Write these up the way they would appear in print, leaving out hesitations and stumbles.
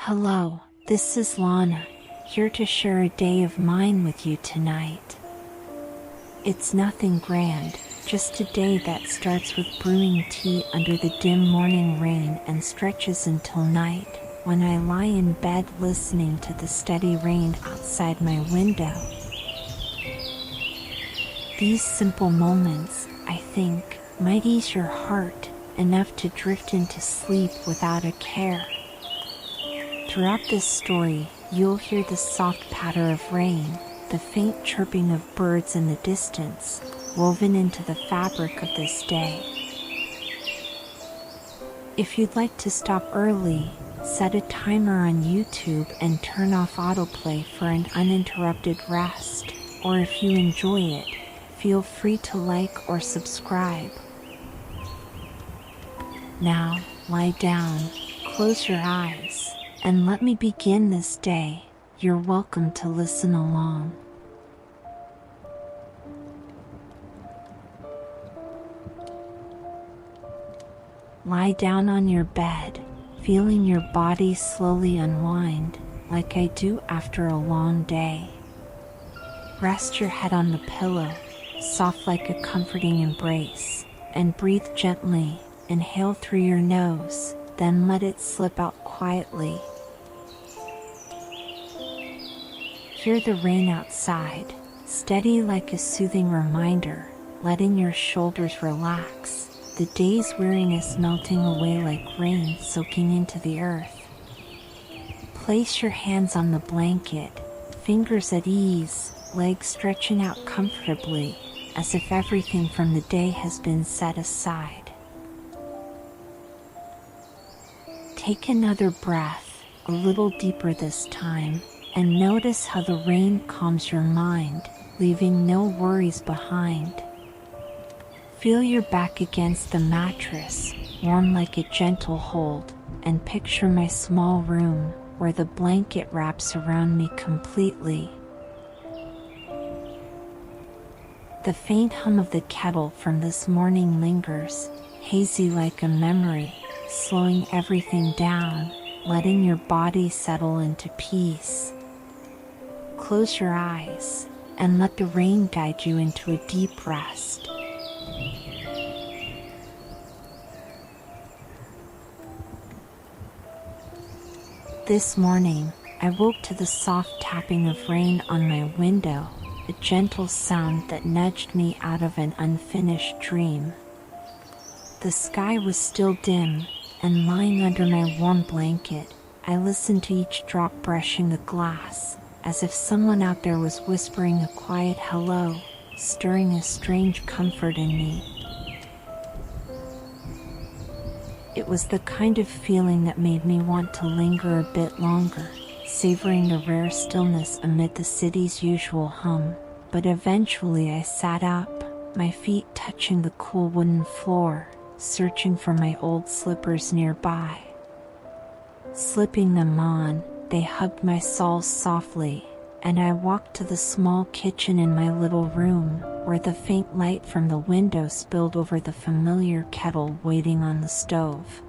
Hello, this is Lana, here to share a day of mine with you tonight. It's nothing grand, just a day that starts with brewing tea under the dim morning rain and stretches until night, when I lie in bed listening to the steady rain outside my window. These simple moments, I think, might ease your heart, enough to drift into sleep without a care. Throughout this story, you'll hear the soft patter of rain, the faint chirping of birds in the distance, woven into the fabric of this day. If you'd like to stop early, set a timer on YouTube and turn off autoplay for an uninterrupted rest, or if you enjoy it, feel free to like or subscribe. Now, lie down, close your eyes, and let me begin this day. You're welcome to listen along. Lie down on your bed, feeling your body slowly unwind, like I do after a long day. Rest your head on the pillow, soft like a comforting embrace, and breathe gently. Inhale through your nose, then let it slip out quietly. Hear the rain outside, steady like a soothing reminder, letting your shoulders relax, the day's weariness melting away like rain soaking into the earth. Place your hands on the blanket, fingers at ease, legs stretching out comfortably, as if everything from the day has been set aside. Take another breath, a little deeper this time, and notice how the rain calms your mind, leaving no worries behind. Feel your back against the mattress, warm like a gentle hold, and picture my small room, where the blanket wraps around me completely. The faint hum of the kettle from this morning lingers, hazy like a memory, slowing everything down, letting your body settle into peace. Close your eyes, and let the rain guide you into a deep rest. This morning, I woke to the soft tapping of rain on my window, a gentle sound that nudged me out of an unfinished dream. The sky was still dim, and lying under my warm blanket, I listened to each drop brushing the glass, as if someone out there was whispering a quiet hello, stirring a strange comfort in me. It was the kind of feeling that made me want to linger a bit longer, savoring the rare stillness amid the city's usual hum, but eventually I sat up, my feet touching the cool wooden floor, searching for my old slippers nearby. Slipping them on, they hugged my soles softly, and I walked to the small kitchen in my little room, where the faint light from the window spilled over the familiar kettle waiting on the stove.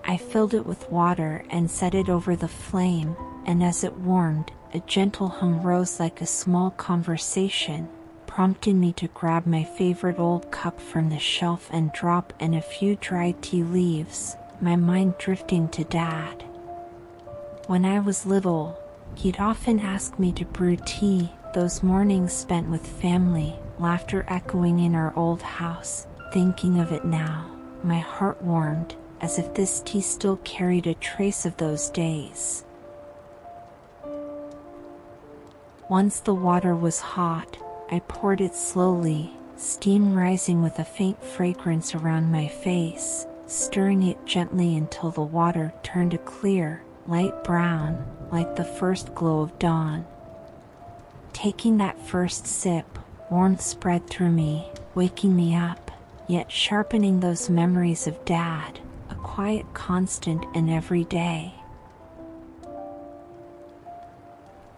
I filled it with water and set it over the flame, and as it warmed, a gentle hum rose like a small conversation, prompting me to grab my favorite old cup from the shelf and drop in a few dry tea leaves, my mind drifting to Dad. When I was little, he'd often ask me to brew tea, those mornings spent with family, laughter echoing in our old house. Thinking of it now, my heart warmed, as if this tea still carried a trace of those days. Once the water was hot, I poured it slowly, steam rising with a faint fragrance around my face, stirring it gently until the water turned a clear, light brown, like the first glow of dawn. Taking that first sip, warmth spread through me, waking me up, yet sharpening those memories of Dad, a quiet constant in every day.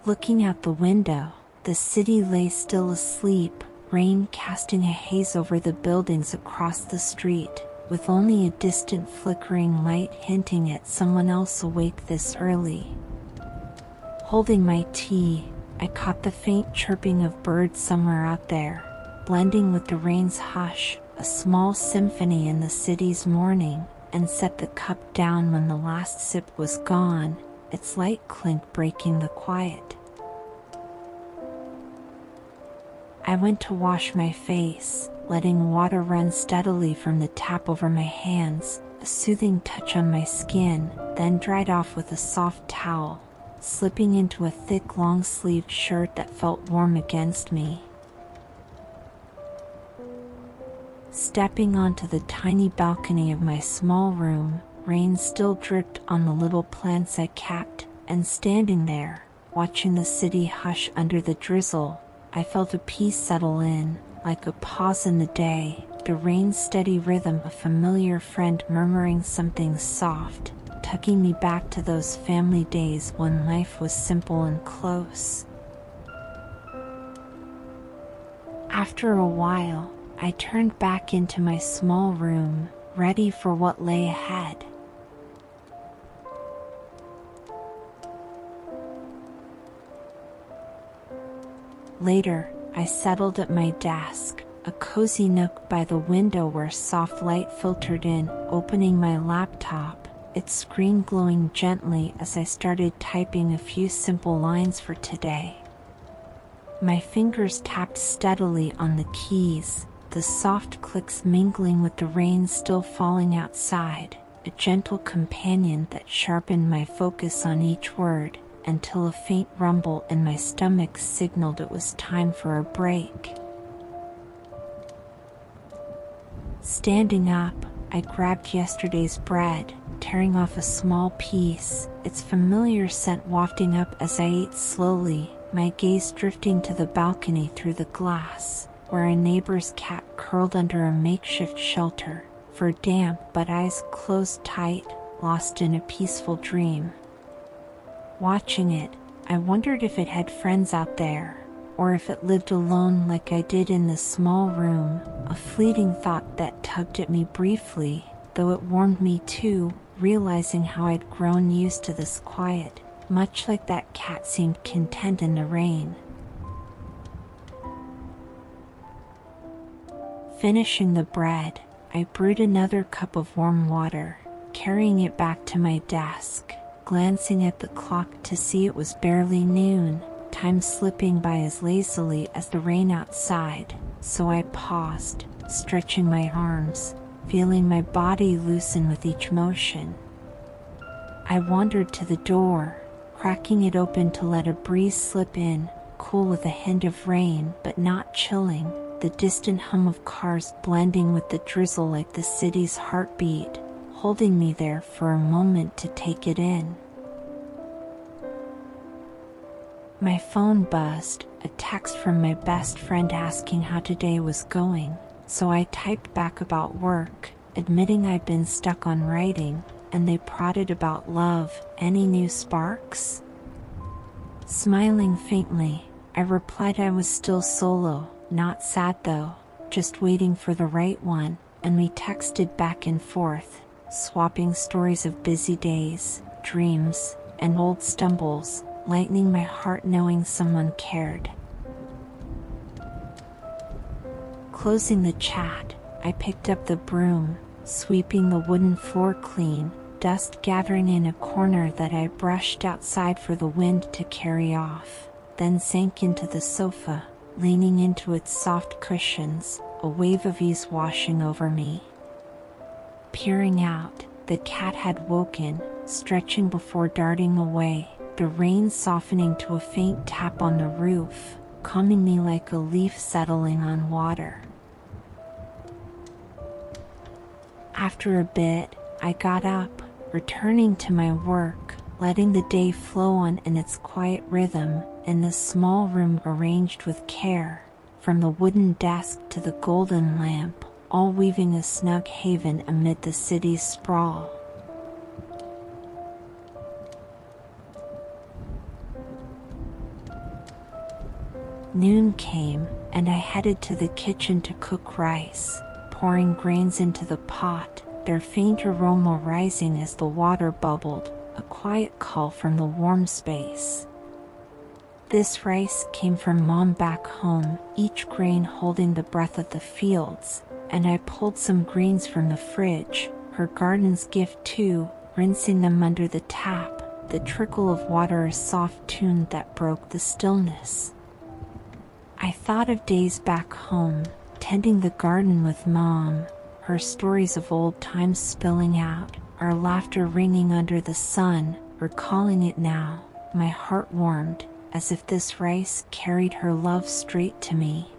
Looking out the window, the city lay still asleep, rain casting a haze over the buildings across the street, with only a distant flickering light hinting at someone else awake this early. Holding my tea, I caught the faint chirping of birds somewhere out there, blending with the rain's hush, a small symphony in the city's morning, and set the cup down when the last sip was gone, its light clink breaking the quiet. I went to wash my face, letting water run steadily from the tap over my hands, a soothing touch on my skin, then dried off with a soft towel, slipping into a thick long-sleeved shirt that felt warm against me. Stepping onto the tiny balcony of my small room, rain still dripped on the little plants I kept, and standing there, watching the city hush under the drizzle, I felt a peace settle in, like a pause in the day, the rain's steady rhythm, a familiar friend murmuring something soft, tugging me back to those family days when life was simple and close. After a while, I turned back into my small room, ready for what lay ahead. Later, I settled at my desk, a cozy nook by the window where soft light filtered in, opening my laptop, its screen glowing gently as I started typing a few simple lines for today. My fingers tapped steadily on the keys, the soft clicks mingling with the rain still falling outside, a gentle companion that sharpened my focus on each word, until a faint rumble in my stomach signaled it was time for a break. Standing up, I grabbed yesterday's bread, tearing off a small piece, its familiar scent wafting up as I ate slowly, my gaze drifting to the balcony through the glass, where a neighbor's cat curled under a makeshift shelter, fur damp but eyes closed tight, lost in a peaceful dream. Watching it, I wondered if it had friends out there, or if it lived alone like I did in the small room, a fleeting thought that tugged at me briefly, though it warmed me too, realizing how I'd grown used to this quiet, much like that cat seemed content in the rain. Finishing the bread, I brewed another cup of warm water, carrying it back to my desk, glancing at the clock to see it was barely noon, time slipping by as lazily as the rain outside, so I paused, stretching my arms, feeling my body loosen with each motion. I wandered to the door, cracking it open to let a breeze slip in, cool with a hint of rain but not chilling, the distant hum of cars blending with the drizzle like the city's heartbeat, holding me there for a moment to take it in. My phone buzzed, a text from my best friend asking how today was going, so I typed back about work, admitting I'd been stuck on writing, and they prodded about love. Any new sparks? Smiling faintly, I replied I was still solo, not sad though, just waiting for the right one, and we texted back and forth, swapping stories of busy days, dreams, and old stumbles, lightening my heart knowing someone cared. Closing the chat, I picked up the broom, sweeping the wooden floor clean, dust gathering in a corner that I brushed outside for the wind to carry off, then sank into the sofa, leaning into its soft cushions, a wave of ease washing over me. Peering out, the cat had woken, stretching before darting away, the rain softening to a faint tap on the roof, calming me like a leaf settling on water. After a bit, I got up, returning to my work, letting the day flow on in its quiet rhythm, in the small room arranged with care, from the wooden desk to the golden lamp, all weaving a snug haven amid the city's sprawl. Noon came, and I headed to the kitchen to cook rice, pouring grains into the pot, their faint aroma rising as the water bubbled, a quiet call from the warm space. This rice came from Mom back home, each grain holding the breath of the fields, and I pulled some greens from the fridge, her garden's gift too, rinsing them under the tap, the trickle of water a soft tune that broke the stillness. I thought of days back home, tending the garden with Mom, her stories of old times spilling out, our laughter ringing under the sun. Recalling it now, my heart warmed, as if this rice carried her love straight to me.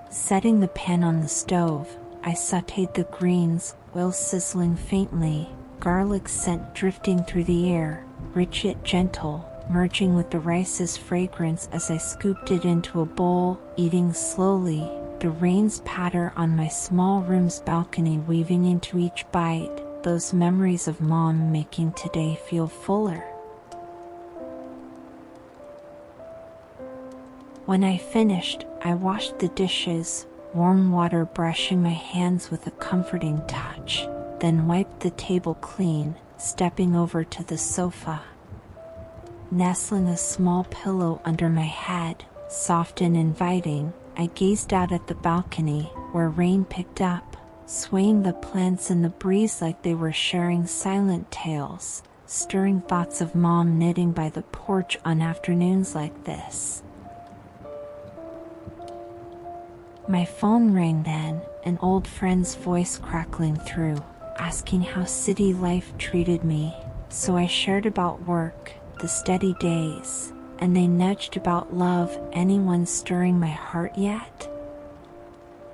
Setting the pan on the stove, I sautéed the greens, oil sizzling faintly, garlic scent drifting through the air, rich yet gentle, merging with the rice's fragrance as I scooped it into a bowl, eating slowly, the rain's patter on my small room's balcony weaving into each bite, those memories of Mom making today feel fuller. When I finished, I washed the dishes, warm water brushing my hands with a comforting touch, then wiped the table clean, stepping over to the sofa. Nestling a small pillow under my head, soft and inviting, I gazed out at the balcony, where rain picked up, swaying the plants in the breeze like they were sharing silent tales, stirring thoughts of Mom knitting by the porch on afternoons like this. My phone rang then, an old friend's voice crackling through, asking how city life treated me, so I shared about work, the steady days, and they nudged about love. Anyone stirring my heart yet?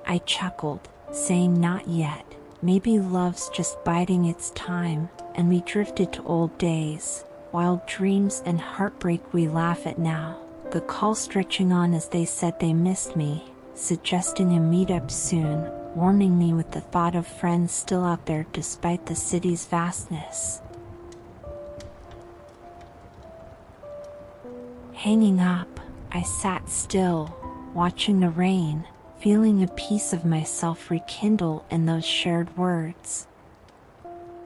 I chuckled, saying not yet, maybe love's just biding its time, and we drifted to old days, wild dreams and heartbreak we laugh at now, the call stretching on as they said they missed me, suggesting a meetup soon, warming me with the thought of friends still out there despite the city's vastness. Hanging up, I sat still, watching the rain, feeling a piece of myself rekindle in those shared words.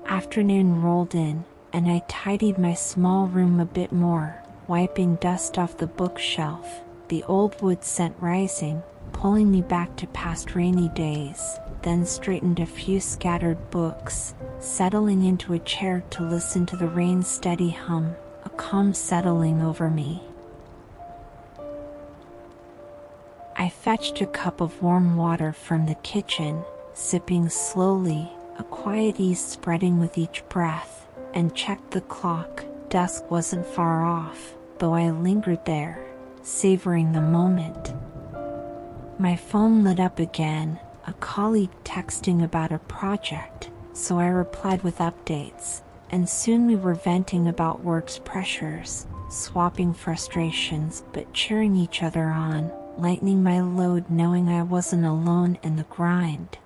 Afternoon rolled in, and I tidied my small room a bit more, wiping dust off the bookshelf, the old wood scent rising, pulling me back to past rainy days, then straightened a few scattered books, settling into a chair to listen to the rain's steady hum, a calm settling over me. I fetched a cup of warm water from the kitchen, sipping slowly, a quiet ease spreading with each breath, and checked the clock. Dusk wasn't far off, though I lingered there, savoring the moment. My phone lit up again, a colleague texting about a project, so I replied with updates, and soon we were venting about work's pressures, swapping frustrations but cheering each other on, lightening my load knowing I wasn't alone in the grind.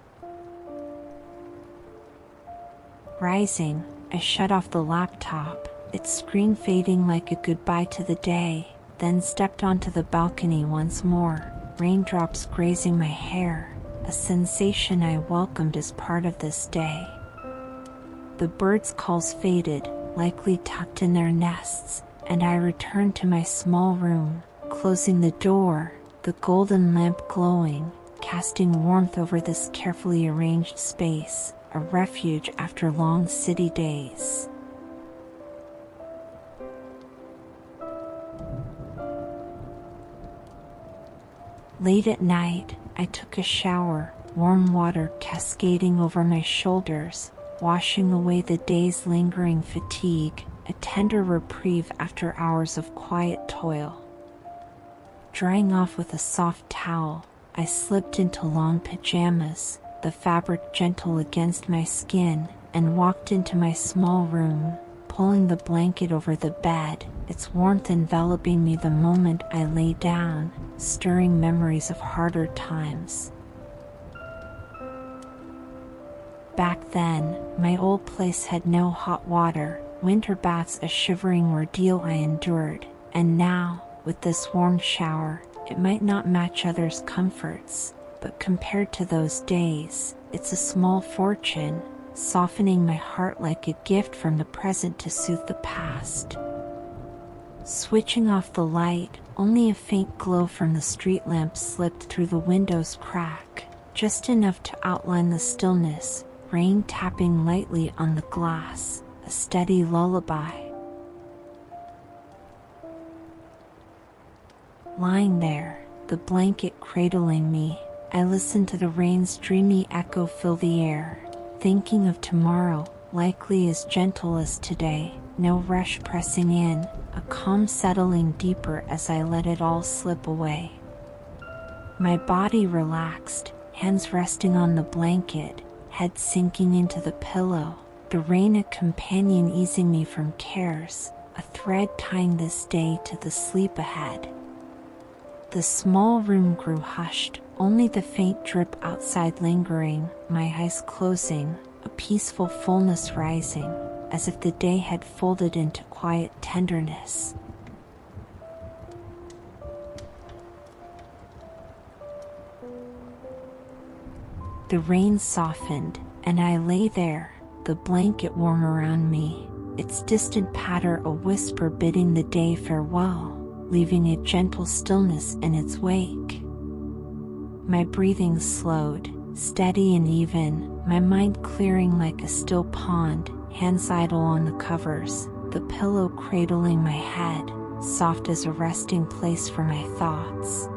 Rising, I shut off the laptop, its screen fading like a goodbye to the day, then stepped onto the balcony once more, raindrops grazing my hair, a sensation I welcomed as part of this day. The birds' calls faded, likely tucked in their nests, and I returned to my small room, closing the door, the golden lamp glowing, casting warmth over this carefully arranged space, a refuge after long city days. Late at night, I took a shower, warm water cascading over my shoulders, washing away the day's lingering fatigue, a tender reprieve after hours of quiet toil. Drying off with a soft towel, I slipped into long pajamas, the fabric gentle against my skin, and walked into my small room, pulling the blanket over the bed, its warmth enveloping me the moment I lay down, stirring memories of harder times. Back then, my old place had no hot water, winter baths a shivering ordeal I endured, and now, with this warm shower, It might not match others' comforts, but compared to those days, it's a small fortune, softening my heart like a gift from the present to soothe the past. Switching off the light, only a faint glow from the street lamp slipped through the window's crack, just enough to outline the stillness, rain tapping lightly on the glass, a steady lullaby. Lying there, the blanket cradling me, I listened to the rain's dreamy echo fill the air, thinking of tomorrow, likely as gentle as today, no rush pressing in, a calm settling deeper as I let it all slip away. My body relaxed, hands resting on the blanket, head sinking into the pillow, the rain a companion easing me from cares, a thread tying this day to the sleep ahead. The small room grew hushed, only the faint drip outside lingering, my eyes closing, a peaceful fullness rising, as if the day had folded into quiet tenderness. The rain softened, and I lay there, the blanket warm around me, its distant patter a whisper bidding the day farewell, leaving a gentle stillness in its wake. My breathing slowed, steady and even, my mind clearing like a still pond, hands idle on the covers, the pillow cradling my head, soft as a resting place for my thoughts.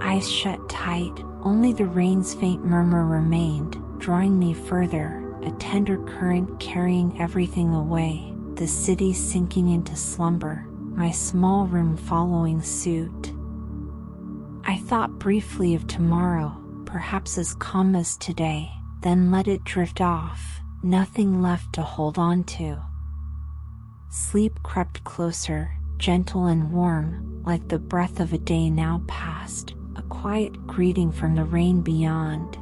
Eyes shut tight, only the rain's faint murmur remained, drawing me further, a tender current carrying everything away, the city sinking into slumber, my small room following suit. I thought briefly of tomorrow, perhaps as calm as today, then let it drift off, nothing left to hold on to. Sleep crept closer, gentle and warm, like the breath of a day now past, a quiet greeting from the rain beyond.